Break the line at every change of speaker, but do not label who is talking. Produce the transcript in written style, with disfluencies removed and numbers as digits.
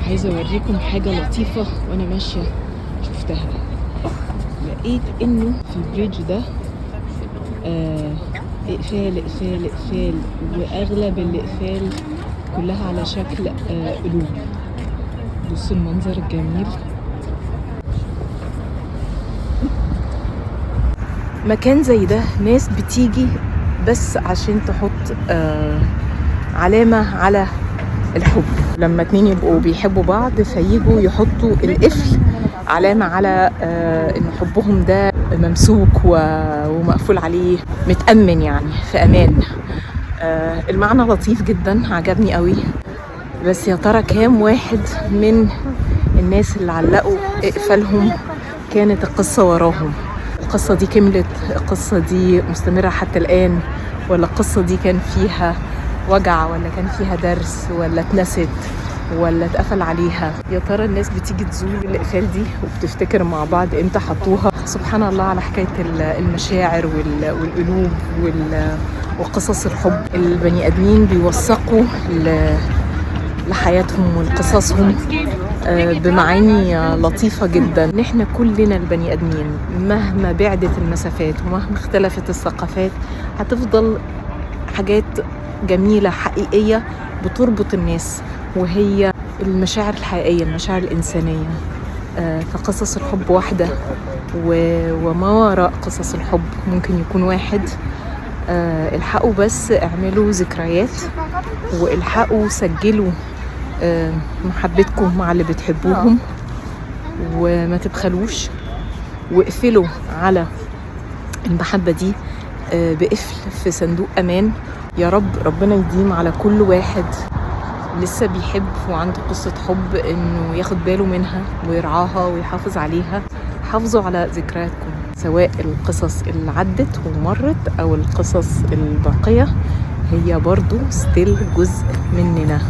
عايزه اوريكم حاجه لطيفه وانا ماشيه شفتها. لقيت انه في البريدج ده اقفال اقفال اقفال، واغلب الاقفال كلها على شكل قلوب. بصوا المنظر الجميل. مكان زي ده ناس بتيجي بس عشان تحط علامة على الحب. لما اتنين يبقوا بيحبوا بعض فييجوا يحطوا القفل علامة على ان حبهم ده ممسوك ومقفول عليه، متأمن يعني في امان. المعنى لطيف جدا، عجبني قوي. بس يا ترى كام واحد من الناس اللي علقوا اقفالهم كانت القصة وراهم؟ القصة دي كملت؟ القصة دي مستمرة حتى الآن؟ ولا القصة دي كان فيها وجع، ولا كان فيها درس، ولا اتنست، ولا اتقفل عليها؟ يا ترى الناس بتيجي تزور الإقفال دي وبتفتكر مع بعض امتى حطوها؟ سبحان الله على حكاية المشاعر والقلوب وقصص الحب. البني آدمين بيوثقوا لحياتهم ولقصصهم بمعاني لطيفة جدا. نحن كلنا البني آدمين مهما بعدت المسافات ومهما اختلفت الثقافات هتفضل حاجات جميلة حقيقية بتربط الناس، وهي المشاعر الحقيقية، المشاعر الإنسانية. فقصص الحب واحدة، وما وراء قصص الحب ممكن يكون واحد. الحقوا بس اعملوا ذكريات، والحقوا سجلوا محبتكم مع اللي بتحبوهم، وما تبخلوش، واقفلوا على المحبة دي بقفل في صندوق أمان. يا رب ربنا يديم على كل واحد لسه بيحب وعنده قصة حب إنه ياخد باله منها ويرعاها ويحافظ عليها. حافظوا على ذكرياتكم، سواء القصص اللي عدت ومرت أو القصص الباقية، هي برضو ستيل جزء مننا.